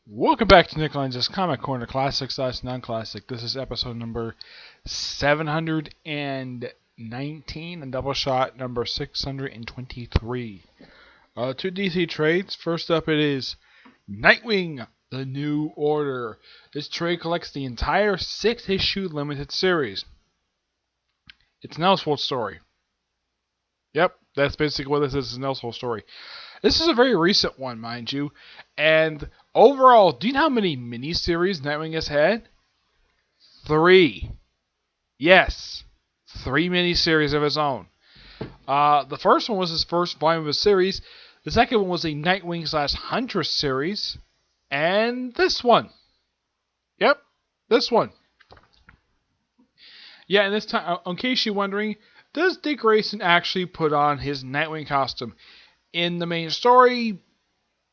Welcome back to Nick Lenz's Comic Corner Classics / Non-Classic. This is episode number 719 and Doubleshot number 623. Two DC trades. First up, it is Nightwing, The New Order. This trade collects the entire 6-issue limited series. It's an Elseworld story. Yep, that's basically what this is, an Elseworld story. This is a very recent one, mind you, and overall, do you know how many miniseries Nightwing has had? 3. Yes, 3 miniseries of his own. The first one was his first volume of a series. The second one was a Nightwing / Huntress series. And this one. Yep, this one. Yeah, and this time, in case you're wondering, does Dick Grayson actually put on his Nightwing costume? In the main story,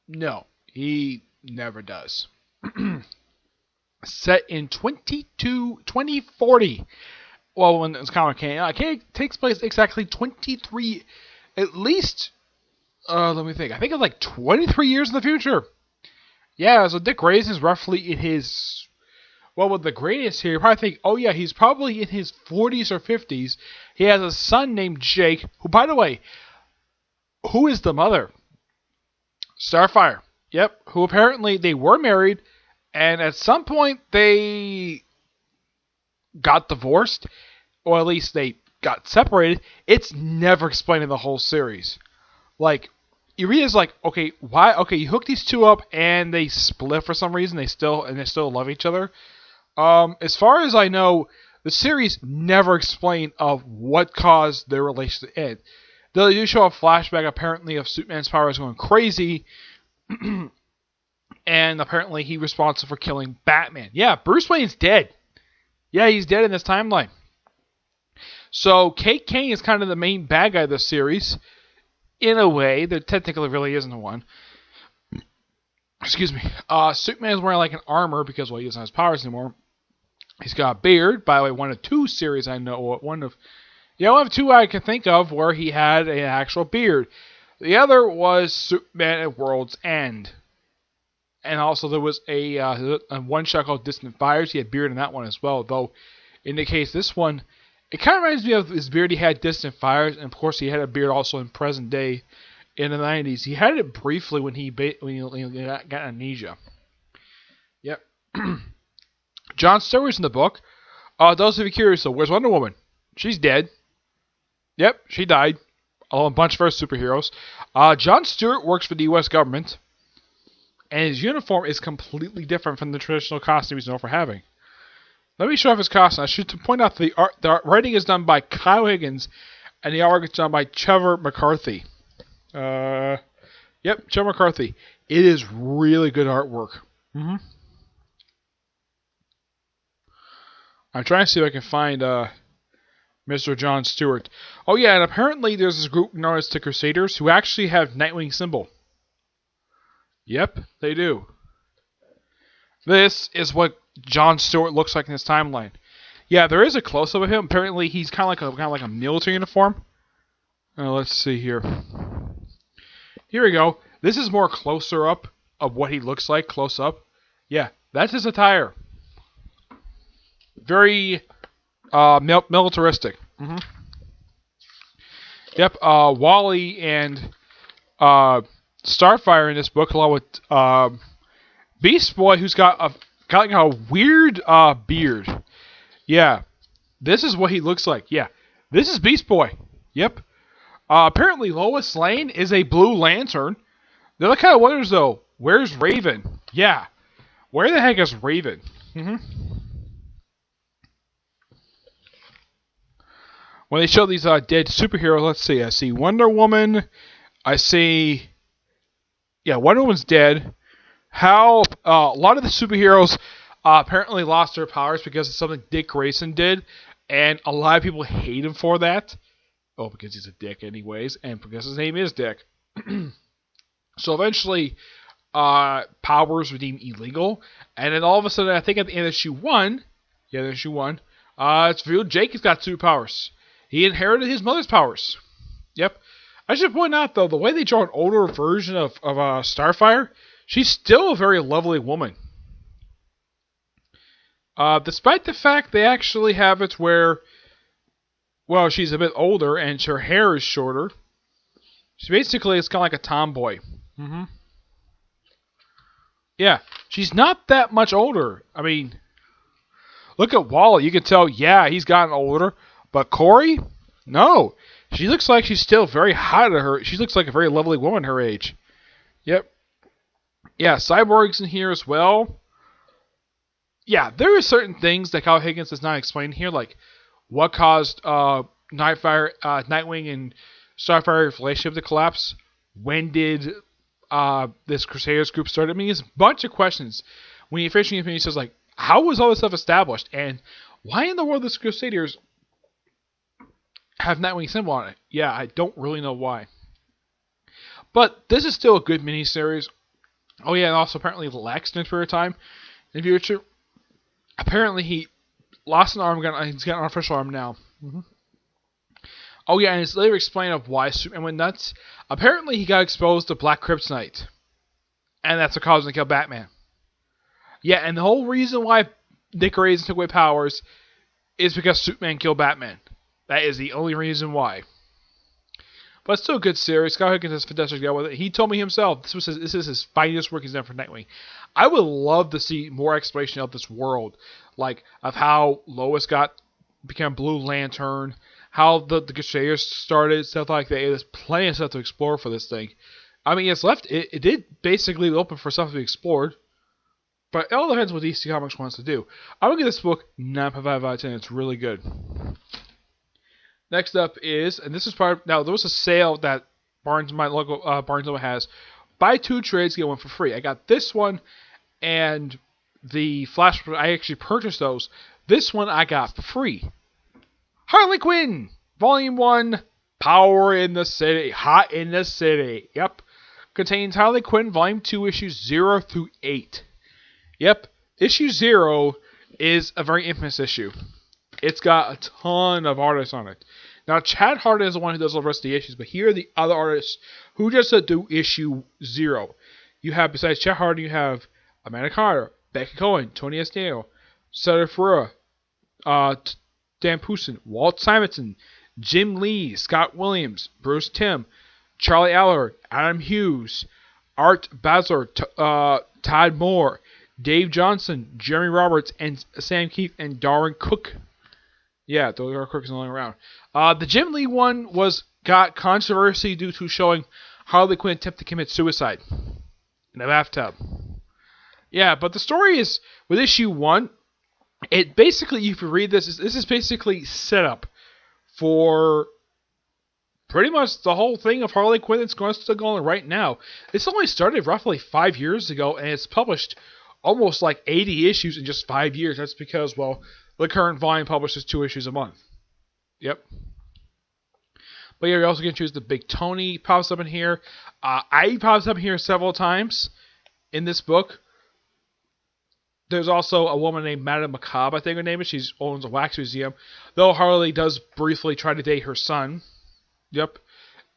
no, he never does. Set in 2040. Well, when this comic takes place exactly 23, at least, let me think. I think it's like 23 years in the future. Yeah, so Dick Grayson is roughly in his, well, with the greatest here, you probably think, oh yeah, he's probably in his 40s or 50s. He has a son named Jake, who, by the way, who is the mother? Starfire. Yep, who apparently they were married, and at some point they got divorced, or at least they got separated. It's never explained in the whole series. Like, you read it's like, okay, why? Okay, you hook these two up, and they split for some reason. They still love each other. As far as I know, the series never explained of what caused their relationship to end. They do show a flashback, apparently, of Superman's powers going crazy, and apparently he's responsible for killing Batman. Yeah, Bruce Wayne's dead. Yeah, he's dead in this timeline. So, Kate Kane is kind of the main bad guy of this series, in a way. There technically really isn't one. Excuse me. Superman's wearing like an armor because, well, he doesn't have his powers anymore. He's got a beard. By the way, one of 2 series I know. One of 2 I can think of where he had an actual beard. The other was Superman at World's End. And also there was a one shot called Distant Fires. He had beard in that one as well. Though, in the case this one, it kind of reminds me of his beard he had Distant Fires. And of course he had a beard also in present day in the 90s. He had it briefly when he got amnesia. Yep. Jon Stewart's in the book. Those of you curious, though, where's Wonder Woman? She's dead. Yep, she died. A bunch of other superheroes. Jon Stewart works for the U.S. government, and his uniform is completely different from the traditional costume he's known for having. Let me show off his costume. I should point out the writing is done by Kyle Higgins, and the artwork is done by Trevor McCarthy. Trevor McCarthy. It is really good artwork. I'm trying to see if I can find Mr. Jon Stewart. Oh yeah, and apparently there's this group known as the Crusaders who actually have Nightwing symbol. Yep, they do. This is what Jon Stewart looks like in his timeline. Yeah, there is a close-up of him. Apparently he's kind of like a military uniform. Let's see here. Here we go. This is more closer up of what he looks like, close up. Yeah, that's his attire. Very militaristic. Yep, Wally and Starfire in this book, along with Beast Boy, who's got a weird beard. Yeah, this is what he looks like. Yeah, this is Beast Boy. Yep. Apparently, Lois Lane is a Blue Lantern. The other kind of wonders, though, where's Raven? Yeah, where the heck is Raven? When they show these dead superheroes, let's see. I see Wonder Woman. I see, Wonder Woman's dead. How a lot of the superheroes apparently lost their powers because of something Dick Grayson did, and a lot of people hate him for that. Oh, because he's a dick anyways, and because his name is Dick. So eventually, powers were deemed illegal, and then all of a sudden, I think at the end of issue 1, it's revealed Jake has got superpowers. He inherited his mother's powers. Yep. I should point out, though, the way they draw an older version of Starfire, she's still a very lovely woman. Despite the fact they actually have it where, well, she's a bit older and her hair is shorter. She basically is kind of like a tomboy. Yeah, she's not that much older. I mean, look at Wally. You can tell, yeah, he's gotten older. But Corey? No. She looks like she's still very hot at her. She looks like a very lovely woman her age. Yep. Yeah, Cyborg's in here as well. Yeah, there are certain things that Kyle Higgins does not explain here, like what caused Nightwing and Starfire's relationship to collapse. When did this Crusaders group start? I mean, it's a bunch of questions. When he officially he says, like, how was all this stuff established? And why in the world does Crusaders have Nightwing symbol on it? Yeah, I don't really know why. But this is still a good miniseries. Oh yeah, and also apparently Lex in for a time in the future. Apparently he lost an arm, he's got an artificial arm now. Oh yeah, and it's later explained of why Superman went nuts. Apparently he got exposed to black kryptonite. And that's what caused him to kill Batman. Yeah, and the whole reason why Dick Grayson took away powers is because Superman killed Batman. That is the only reason why. But it's still a good series. Scott Higgins has a fantastic job with it. He told me himself this is his finest work he's done for Nightwing. I would love to see more explanation of this world, like of how Lois became Blue Lantern, how the Crusaders started, stuff like that. There's plenty of stuff to explore for this thing. I mean, it did basically open for stuff to be explored, but it all depends what DC Comics wants to do. I'm gonna give this book 9.5 out of 10. It's really good. Next up is, and this is now there was a sale that Barnes Noble has. Buy 2 trades, get 1 for free. I got this one and the Flash. I actually purchased those. This one I got for free. Harley Quinn, Volume 1, Power in the City, Hot in the City. Yep. Contains Harley Quinn, Volume 2, issues 0 through 8. Yep. Issue 0 is a very infamous issue. It's got a ton of artists on it. Now, Chad Hardin is the one who does all the rest of the issues, but here are the other artists who just do issue 0. You have, besides Chad Hardin, you have Amanda Carter, Becky Cohen, Tony Estelle, Sutter Ferreira, Dan Poussin, Walt Simonson, Jim Lee, Scott Williams, Bruce Timm, Charlie Allard, Adam Hughes, Art Basler, Todd Moore, Dave Johnson, Jeremy Roberts, and Sam Keith, and Darwin Cook. Yeah, those are crooks all around. The Jim Lee one got controversy due to showing Harley Quinn attempt to commit suicide in a bathtub. Yeah, but the story is, with issue 1, it basically, if you read this is basically set up for pretty much the whole thing of Harley Quinn that's still going right now. This only started roughly 5 years ago, and it's published almost like 80 issues in just 5 years. That's because, well, the current volume publishes 2 issues a month. Yep. But yeah, you're also going to choose the Big Tony pops up in here. I pops up here several times in this book. There's also a woman named Madame Macabre, I think her name is. She owns a wax museum. Though Harley does briefly try to date her son. Yep.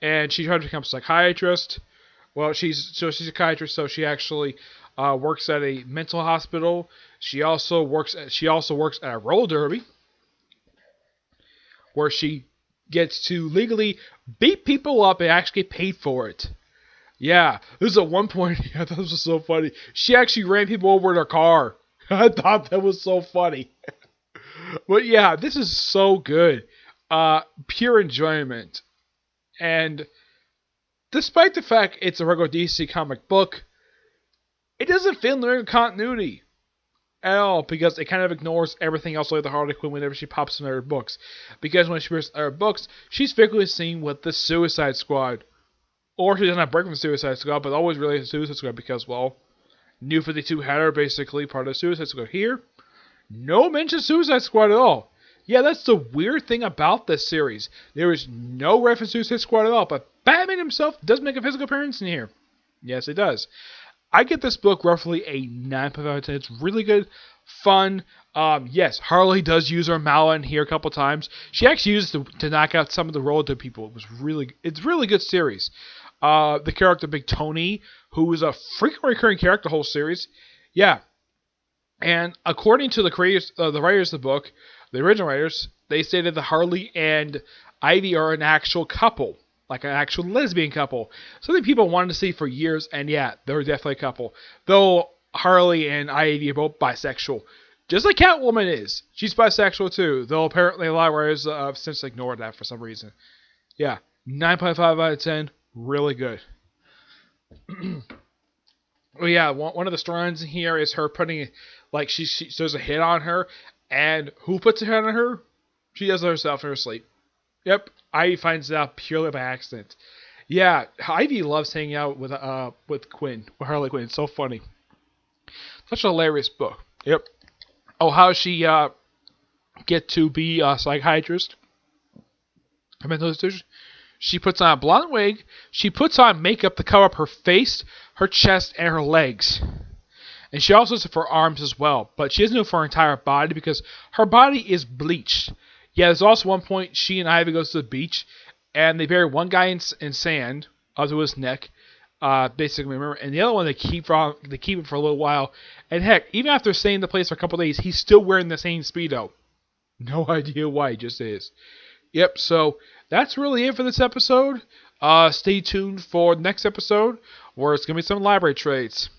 And she tried to become a psychiatrist. Well, she's a psychiatrist, so she actually works at a mental hospital. She also works at a roller derby, where she gets to legally beat people up and actually get paid for it. Yeah, this is at one point. I thought this was so funny. She actually ran people over in her car. I thought that was so funny. But yeah, this is so good. Pure enjoyment. And despite the fact it's a regular DC comic book, it doesn't feel in the regular continuity at all, because it kind of ignores everything else like the Harley Quinn whenever she pops in her books. Because when she appears in her books, she's frequently seen with the Suicide Squad. Or she doesn't have break from the Suicide Squad, but always related to Suicide Squad because, well, New 52 had her basically part of the Suicide Squad. Here, no mention of Suicide Squad at all. Yeah, that's the weird thing about this series. There is no reference to Suicide Squad at all, but Batman himself does make a physical appearance in here. Yes, it does. I get this book roughly a 9.5 out of 10. It's really good, fun. Yes, Harley does use her mallet in here a couple times. She actually used it to knock out some of the roller people. It's really good series. The character Big Tony, who is a frequent recurring character the whole series. Yeah. And according to the creators, the writers of the book, the original writers, they stated that Harley and Ivy are an actual couple. Like an actual lesbian couple. Something people wanted to see for years, and yeah, they're definitely a couple. Though Harley and Ivy are both bisexual. Just like Catwoman is. She's bisexual too, though apparently a lot of writers have since ignored that for some reason. Yeah, 9.5 out of 10, really good. Well, yeah, one of the storylines in here is her putting, like, she does a hit on her, and who puts a hit on her? She does it herself in her sleep. Yep, Ivy finds it out purely by accident. Yeah, Ivy loves hanging out with Quinn, with Harley Quinn. It's so funny. Such a hilarious book. Yep. Oh, how she get to be a psychiatrist? I mean, those two. She puts on a blonde wig. She puts on makeup to cover up her face, her chest, and her legs. And she also does it for arms as well. But she doesn't do it for her entire body because her body is bleached. Yeah, there's also one point she and Ivy goes to the beach, and they bury one guy in sand up to his neck, basically, remember, and the other one they keep him for a little while. And heck, even after staying in the place for a couple of days, he's still wearing the same Speedo. No idea why, he just is. Yep, so that's really it for this episode. Stay tuned for the next episode, where it's going to be some library trades.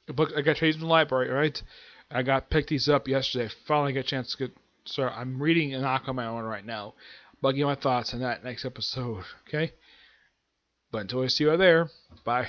I got trades in the library, right? I picked these up yesterday. Finally got a chance to get... So I'm reading an Aquaman one right now. But I'll give my thoughts on that next episode, okay? But until I see you there, bye.